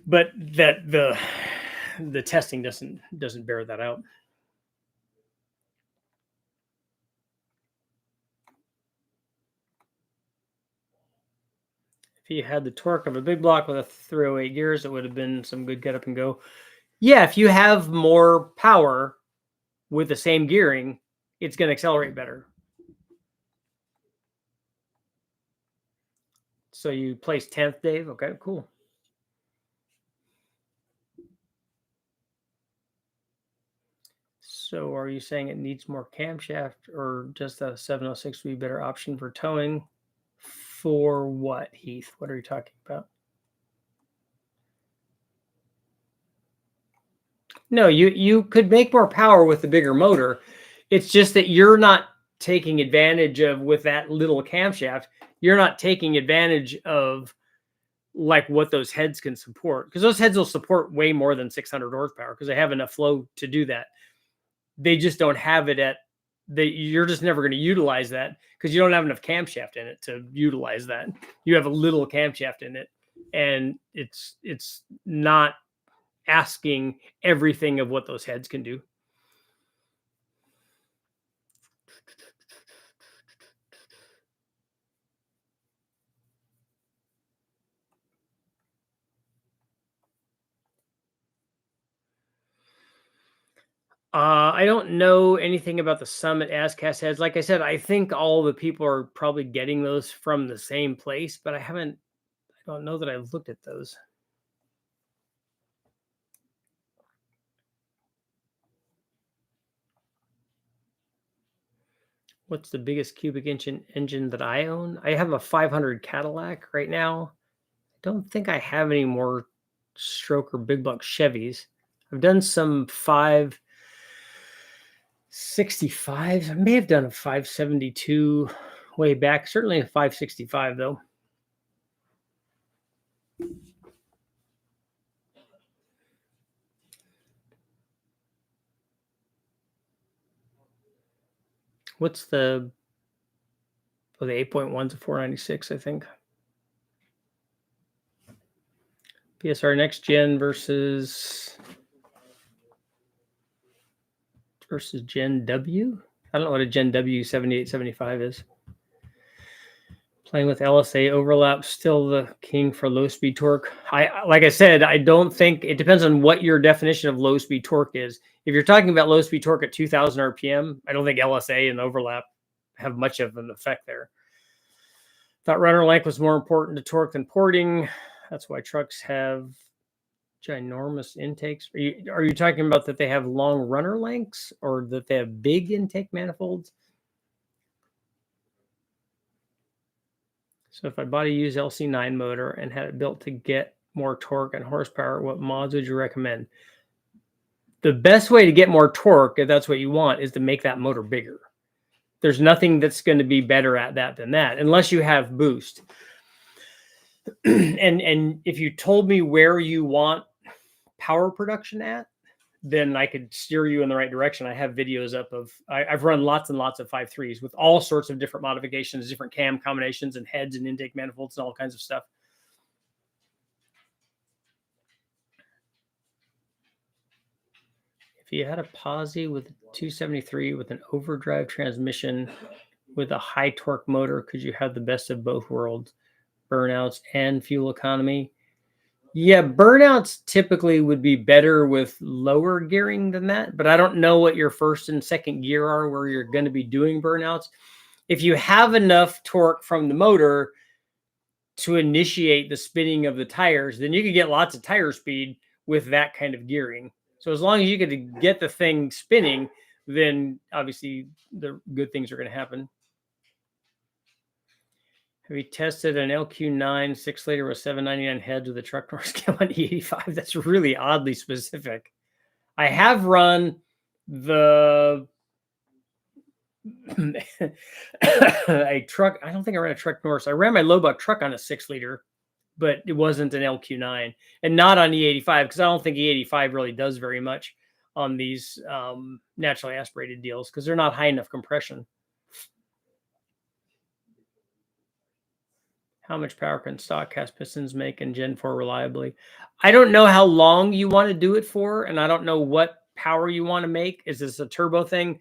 but that the testing doesn't bear that out. If you had the torque of a big block with a 308 gears, it would have been some good get up and go. Yeah, if you have more power with the same gearing, it's going to accelerate better. So you placed 10th, Dave? Okay, cool. So are you saying it needs more camshaft, or just a 706 would be a better option for towing? For what, Heath? What are you talking about? No, you could make more power with the bigger motor. It's just that you're not taking advantage of, with that little camshaft, you're not taking advantage of like what those heads can support, because those heads will support way more than 600 horsepower because they have enough flow to do that. They just don't have it at you're just never going to utilize that because you don't have enough camshaft in it to utilize that. You have a little camshaft in it, and it's not asking everything of what those heads can do. I don't know anything about the Summit ASCAS heads. Like I said, I think all the people are probably getting those from the same place, but I don't know that I've looked at those. What's the biggest cubic inch engine that I own? I have a 500 Cadillac right now. I don't think I have any more stroke or big block Chevys. I've done some 565s. I may have done a 572 way back. Certainly a 565 though. What's the 8.1's a 496, I think. PSR next gen versus Gen W. I don't know what a Gen W 7875 is. Playing with LSA overlap, still the king for low speed torque. Like I said, I don't think it depends on what your definition of low speed torque is. If you're talking about low speed torque at 2000 RPM, I don't think LSA and overlap have much of an effect there. Thought runner length was more important to torque than porting. That's why trucks have ginormous intakes. Are you talking about that they have long runner lengths, or that they have big intake manifolds? So if I bought a used LC9 motor and had it built to get more torque and horsepower, what mods would you recommend? The best way to get more torque, if that's what you want, is to make that motor bigger. There's nothing that's going to be better at that than that, unless you have boost. And if you told me where you want power production at, then I could steer you in the right direction. I have videos up of, I've run lots and lots of 5.3s with all sorts of different modifications, different cam combinations and heads and intake manifolds and all kinds of stuff. If you had a posi with 273 with an overdrive transmission with a high torque motor, could you have the best of both worlds, burnouts and fuel economy? Yeah, burnouts typically would be better with lower gearing than that, but I don't know what your first and second gear are where you're going to be doing burnouts. If you have enough torque from the motor to initiate the spinning of the tires, then you could get lots of tire speed with that kind of gearing. So as long as you could get the thing spinning, then obviously the good things are going to happen. Have you tested an LQ9 6-liter with 799 heads with a truck north scale on E85? That's really oddly specific. I have run the a truck. I don't think I ran a truck North. I ran my low buck truck on a 6-liter, but it wasn't an LQ9 and not on E85 because I don't think E85 really does very much on these naturally aspirated deals because they're not high enough compression. How much power can stock cast pistons make in Gen 4 reliably? I don't know how long you want to do it for, and I don't know what power you want to make. Is this a turbo thing?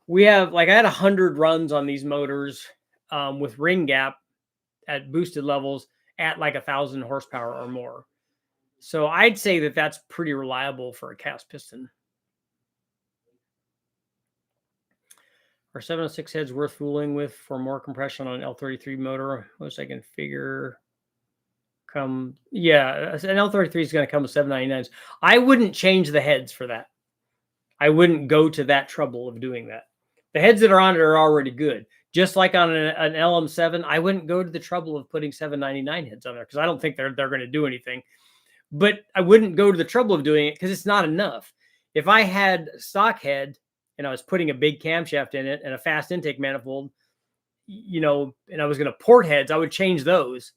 We have, like, I had 100 runs on these motors with ring gap at boosted levels, at like 1,000 horsepower or more. So I'd say that that's pretty reliable for a cast piston. Are 706 heads worth fooling with for more compression on an L33 motor? Most I can figure yeah, an L33 is going to come with 799s. I wouldn't change the heads for that. I wouldn't go to that trouble of doing that. The heads that are on it are already good. Just like on an LM7, I wouldn't go to the trouble of putting 799 heads on there because I don't think they're going to do anything. But I wouldn't go to the trouble of doing it because it's not enough. If I had a stock head and I was putting a big camshaft in it and a fast intake manifold, and I was going to port heads, I would change those.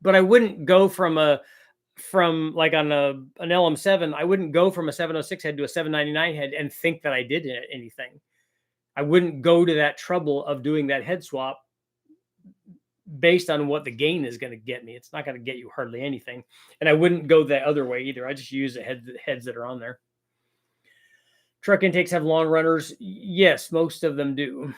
But I wouldn't go from like on an LM7, I wouldn't go from a 706 head to a 799 head and think that I did anything. I wouldn't go to that trouble of doing that head swap based on what the gain is going to get me. It's not going to get you hardly anything. And I wouldn't go the other way either. I just use the heads that are on there. Truck intakes have long runners. Yes, most of them do.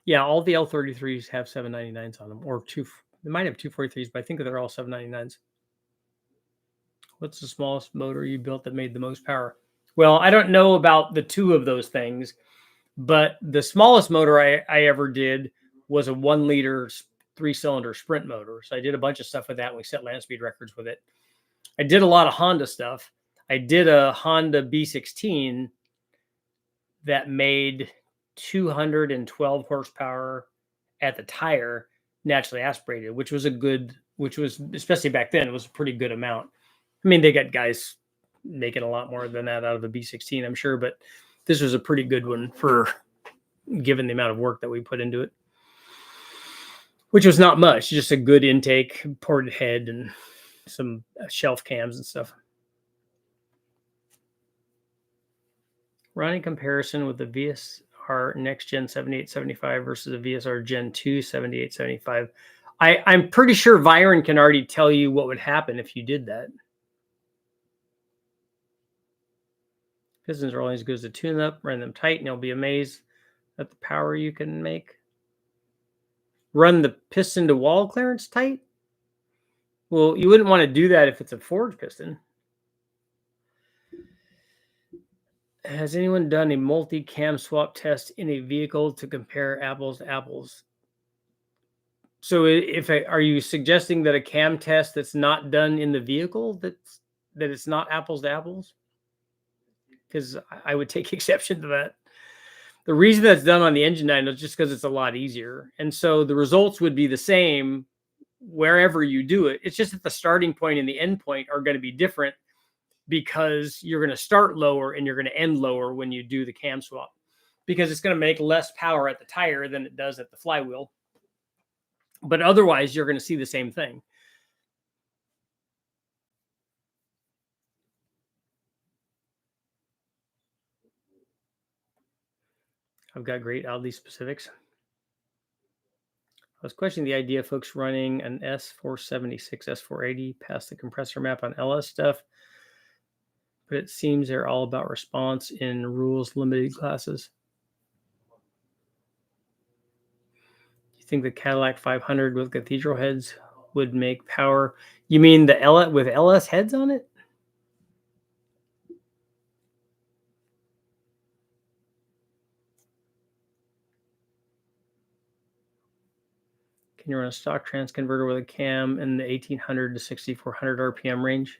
Yeah, all the L33s have 799s on them, or they might have 243s, but I think they're all 799s. What's the smallest motor you built that made the most power? Well, I don't know about the two of those things, but the smallest motor I ever did was a 1 liter 3-cylinder sprint motor. So I did a bunch of stuff with that. And we set land speed records with it. I did a lot of Honda stuff. I did a Honda B16 that made 212 horsepower at the tire, naturally aspirated, which was especially back then, it was a pretty good amount. I mean, they got guys making a lot more than that out of a B16, I'm sure, but this was a pretty good one for given the amount of work that we put into it, which was not much, just a good intake, ported head, and some shelf cams and stuff. Running comparison with the VSR Next Gen 7875 versus the VSR Gen 2 7875. I'm pretty sure Viren can already tell you what would happen if you did that. Pistons are only as good as a tune-up. Run them tight, and you'll be amazed at the power you can make. Run the piston to wall clearance tight? Well, you wouldn't want to do that if it's a forged piston. Has anyone done a multi-cam swap test in a vehicle to compare apples to apples? So are you suggesting that a cam test that's not done in the vehicle, that it's not apples to apples? Because I would take exception to that. The reason that's done on the engine dyno is just because it's a lot easier. And so the results would be the same wherever you do it. It's just that the starting point and the end point are going to be different because you're going to start lower and you're going to end lower when you do the cam swap, because it's going to make less power at the tire than it does at the flywheel. But otherwise, you're going to see the same thing. I've got great Audi specifics. I was questioning the idea of folks running an S476, S480 past the compressor map on LS stuff, but it seems they're all about response in rules limited classes. Do you think the Cadillac 500 with cathedral heads would make power? You mean the with LS heads on it? Can you run a stock trans converter with a cam in the 1800 to 6400 RPM range?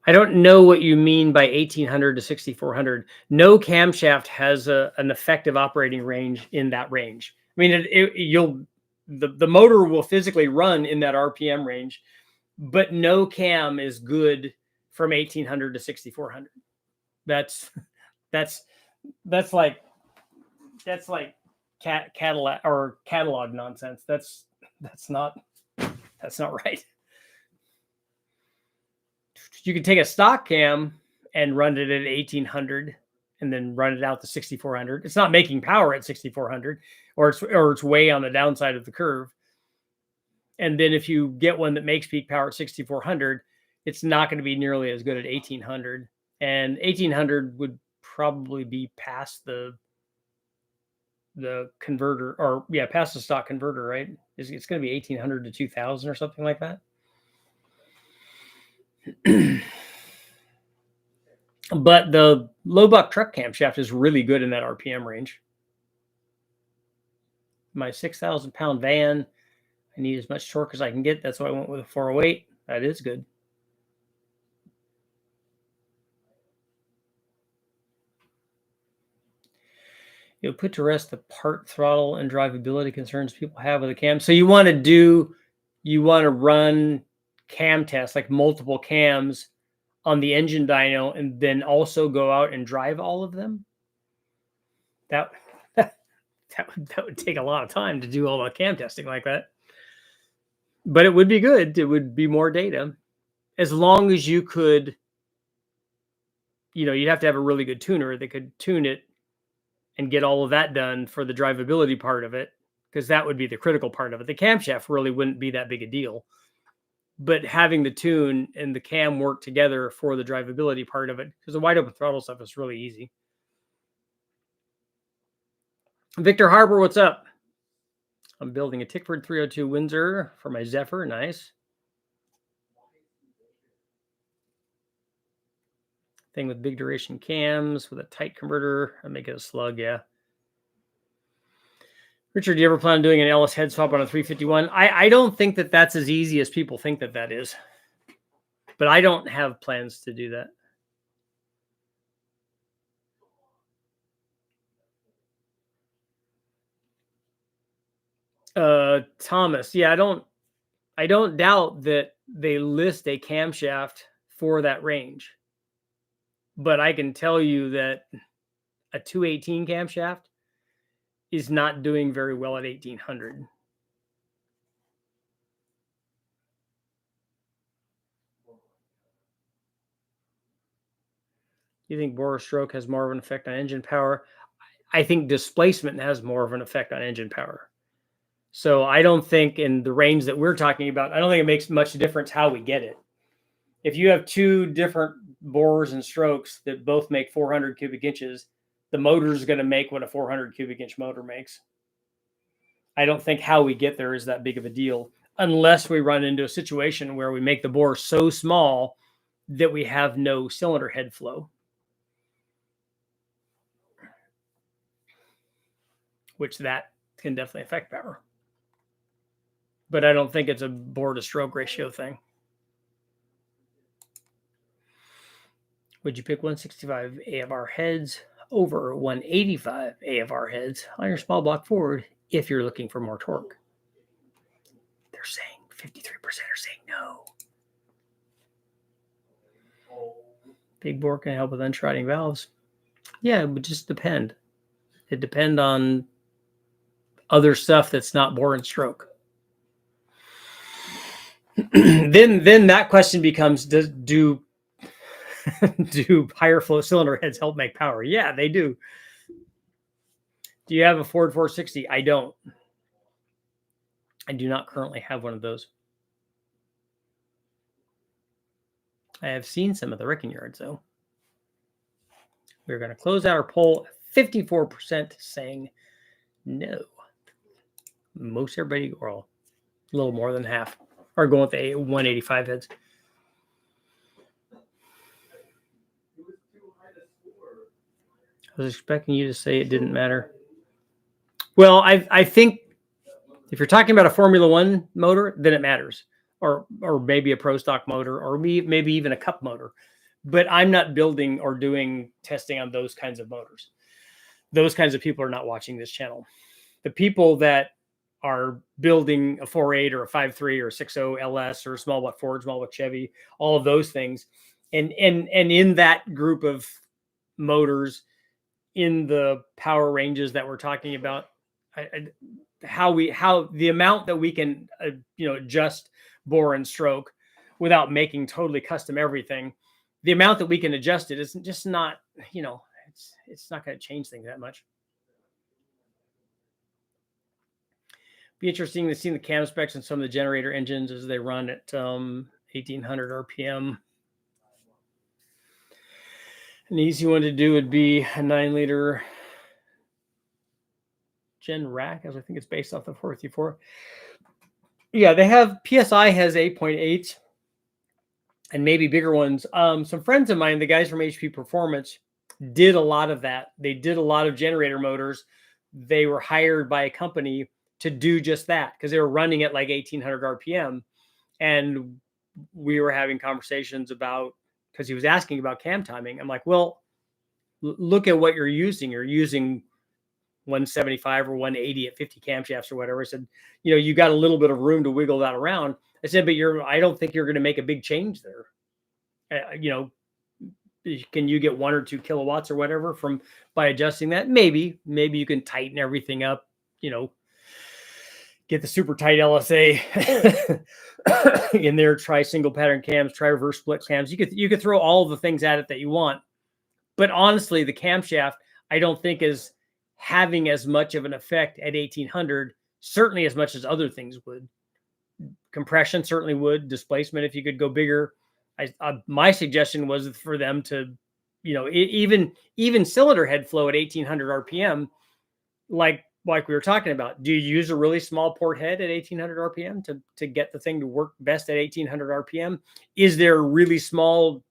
I don't know what you mean by 1800 to 6400. No camshaft has an effective operating range in that range. I mean, the motor will physically run in that RPM range, but no cam is good from 1800 to 6400. That's like catalog nonsense. That's not right. You could take a stock cam and run it at 1800 and then run it out to 6400. It's not making power at 6400, or it's way on the downside of the curve. And then if you get one that makes peak power at 6,400, it's not going to be nearly as good at 1,800. And 1,800 would probably be past the converter, or yeah, past the stock converter, right? It's going to be 1,800 to 2,000 or something like that. But the low buck truck camshaft is really good in that RPM range. My 6,000 pound van, I need as much torque as I can get. That's why I went with a 408. That is good. You'll put to rest the part throttle and drivability concerns people have with a cam. So you want to run cam tests, like multiple cams on the engine dyno, and then also go out and drive all of them. That would take a lot of time to do all the cam testing like that. But it would be good. It would be more data. As long as you could, you'd have to have a really good tuner that could tune it and get all of that done for the drivability part of it, because that would be the critical part of it. The camshaft really wouldn't be that big a deal, but having the tune and the cam work together for the drivability part of it, because the wide open throttle stuff is really easy. Victor Harbor, what's up? I'm building a Tickford 302 Windsor for my Zephyr. Nice. Thing with big duration cams with a tight converter. I make it a slug, yeah. Richard, do you ever plan on doing an LS head swap on a 351? I don't think that that's as easy as people think that that is. But I don't have plans to do that. Thomas, yeah, I don't doubt that they list a camshaft for that range. But I can tell you that a 218 camshaft is not doing very well at 1,800. You think bore stroke has more of an effect on engine power? I think displacement has more of an effect on engine power. So I don't think in the range that we're talking about, I don't think it makes much difference how we get it. If you have two different bores and strokes that both make 400 cubic inches, the motor is going to make what a 400 cubic inch motor makes. I don't think how we get there is that big of a deal, unless we run into a situation where we make the bore so small that we have no cylinder head flow, which that can definitely affect power. But I don't think it's a bore to stroke ratio thing. Would you pick 165 AFR heads over 185 AFR heads on your small block Ford if you're looking for more torque? They're saying 53% are saying no. Big bore can help with unshrieting valves. Yeah, it would just depend. It depends on other stuff that's not bore and stroke. Then that question becomes, do higher flow cylinder heads help make power? Yeah, they do. Do you have a Ford 460? I don't. I do not currently have one of those. I have seen some of the wrecking yards, though. We're going to close out our poll. 54% saying no. Most everybody, or a little more than half, are going with the 185 heads. I was expecting you to say it didn't matter. Well, I think if you're talking about a Formula One motor, then it matters, or maybe a Pro Stock motor, or maybe even a Cup motor. But I'm not building or doing testing on those kinds of motors. Those kinds of people are not watching this channel. The people that are building a 4.8 or a 5.3 or a 6.0 LS or a small block Ford, small block Chevy, all of those things, and in that group of motors, in the power ranges that we're talking about, how the amount that we can adjust bore and stroke without making totally custom everything, the amount that we can adjust it is just not, it's not going to change things that much. Be interesting to see the cam specs and some of the generator engines as they run at 1800 RPM. An easy one to do would be a 9-liter Gen rack, as I think it's based off the 454. Yeah, they have PSI has 8.8 and maybe bigger ones. Some friends of mine, the guys from HP Performance, did a lot of that. They did a lot of generator motors. They were hired by a company to do just that because they were running at like 1800 RPM. And we were having conversations about, because he was asking about cam timing. I'm like, well, look at what you're using. You're using 175 or 180 at 50 camshafts or whatever. I said, you got a little bit of room to wiggle that around. I said, but I don't think you're going to make a big change there. Can you get 1 or 2 kilowatts or whatever by adjusting that? Maybe you can tighten everything up, get the super tight LSA in there, try single pattern cams, try reverse split cams. You could throw all the things at it that you want. But honestly, the camshaft, I don't think is having as much of an effect at 1800, certainly as much as other things would. Compression certainly would. Displacement, if you could go bigger. My suggestion was for them to, even cylinder head flow at 1800 RPM, like we were talking about. Do you use a really small port head at 1800 RPM to get the thing to work best at 1800 RPM? Is there a really small,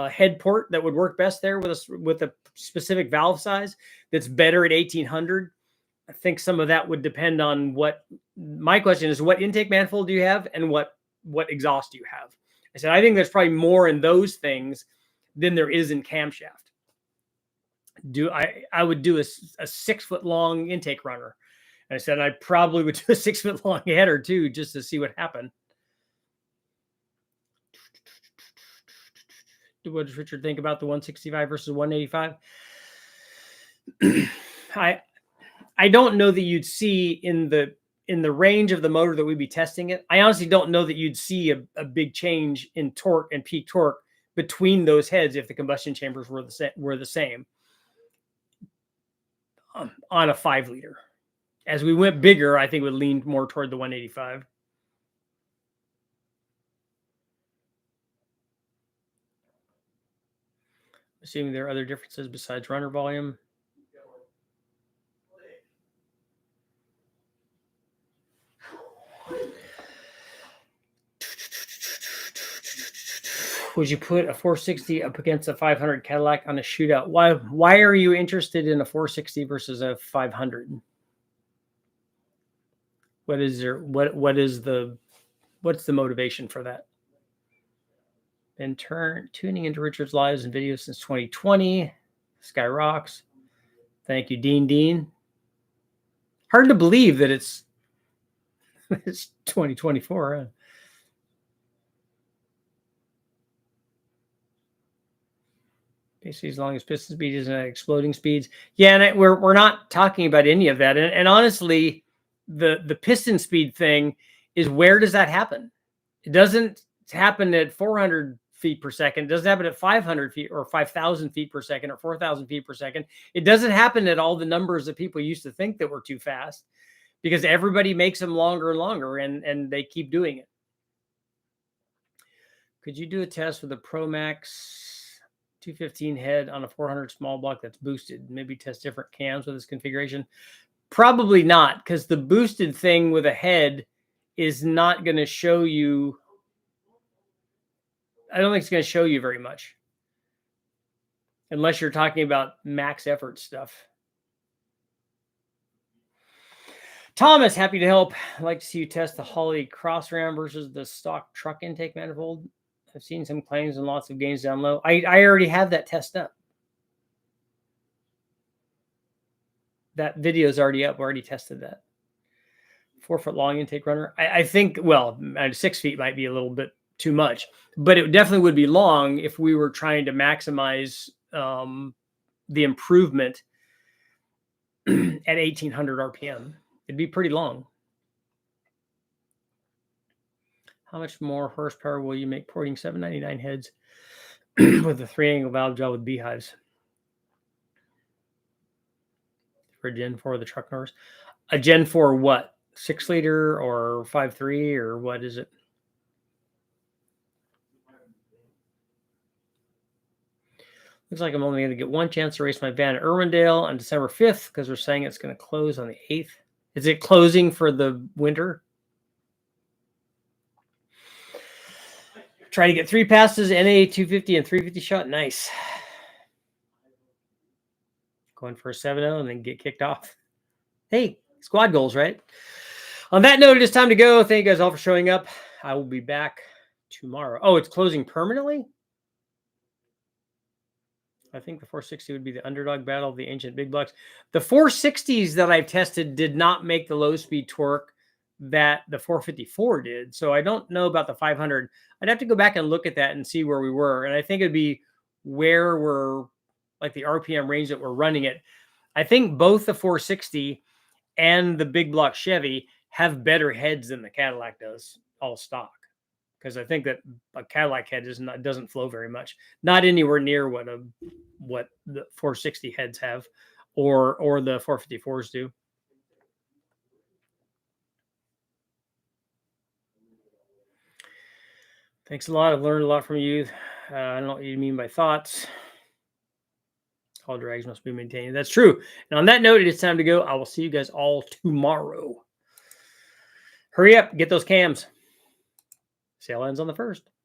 head port that would work best there with a specific valve size that's better at 1800? I think some of that would depend on my question is, what intake manifold do you have and what exhaust do you have? I said, I think there's probably more in those things than there is in camshaft. I would do a 6-foot long intake runner. And I said, I probably would do a 6-foot long header too, just to see what happened. What does Richard think about the 165 versus 185? I don't know that you'd see in the range of the motor that we'd be testing it. I honestly don't know that you'd see a big change in torque and peak torque between those heads if the combustion chambers were the same on a 5-liter. As we went bigger, I think it would lean more toward the 185. Assuming there are other differences besides runner volume. Would you put a 460 up against a 500 Cadillac on a shootout? Why are you interested in a 460 versus a 500? What's the motivation for that? Been tuning into Richard's lives and videos since 2020. Sky rocks. Thank you, Dean. Hard to believe that it's 2024. Huh? Basically, as long as piston speed isn't at exploding speeds. Yeah, and we're not talking about any of that. And honestly, the piston speed thing is, where does that happen? It doesn't happen at 400 feet per second. It doesn't happen at 500 feet or 5,000 feet per second or 4,000 feet per second. It doesn't happen at all the numbers that people used to think that were too fast, because everybody makes them longer and longer, and they keep doing it. Could you do a test with a Pro Max 215 head on a 400 small block that's boosted? Maybe test different cams with this configuration? Probably not, because the boosted thing with a head is not going to show you. I don't think it's going to show you very much, unless you're talking about max effort stuff. Thomas, happy to help. I'd like to see you test the Holley Cross Ram versus the stock truck intake manifold. I've seen some claims and lots of gains down low. I already have that test up. That video is already up. We already tested that. 4-foot long intake runner. I think, 6 feet might be a little bit too much, but it definitely would be long if we were trying to maximize the improvement at 1800 RPM. It'd be pretty long. How much more horsepower will you make porting 799 heads with a 3-angle valve job with beehives for Gen 4 of the truck motors? A Gen 4 what? 6-liter or 5.3 or what is it? Looks like I'm only going to get one chance to race my van at Irwindale on December 5th because they're saying it's going to close on the 8th. Is it closing for the winter? Try to get 3 passes, NA 250 and 350 shot. Nice. Going for a 7-0 and then get kicked off. Hey, squad goals, right? On that note, it is time to go. Thank you guys all for showing up. I will be back tomorrow. Oh, it's closing permanently? I think the 460 would be the underdog battle of the ancient big blocks. The 460s that I've tested did not make the low speed torque that the 454 did. So I don't know about the 500. I'd have to go back and look at that and see where we were. And I think it'd be where we're like the RPM range that we're running it. I think both the 460 and the big block Chevy have better heads than the Cadillac does, all stock. Because I think that a Cadillac head doesn't flow very much, not anywhere near what the 460 heads have, or the 454s do. Thanks a lot. I've learned a lot from you. I don't know what you mean by thoughts. All drags must be maintained. That's true. And on that note, it is time to go. I will see you guys all tomorrow. Hurry up, get those cams. Sale ends on the 1st.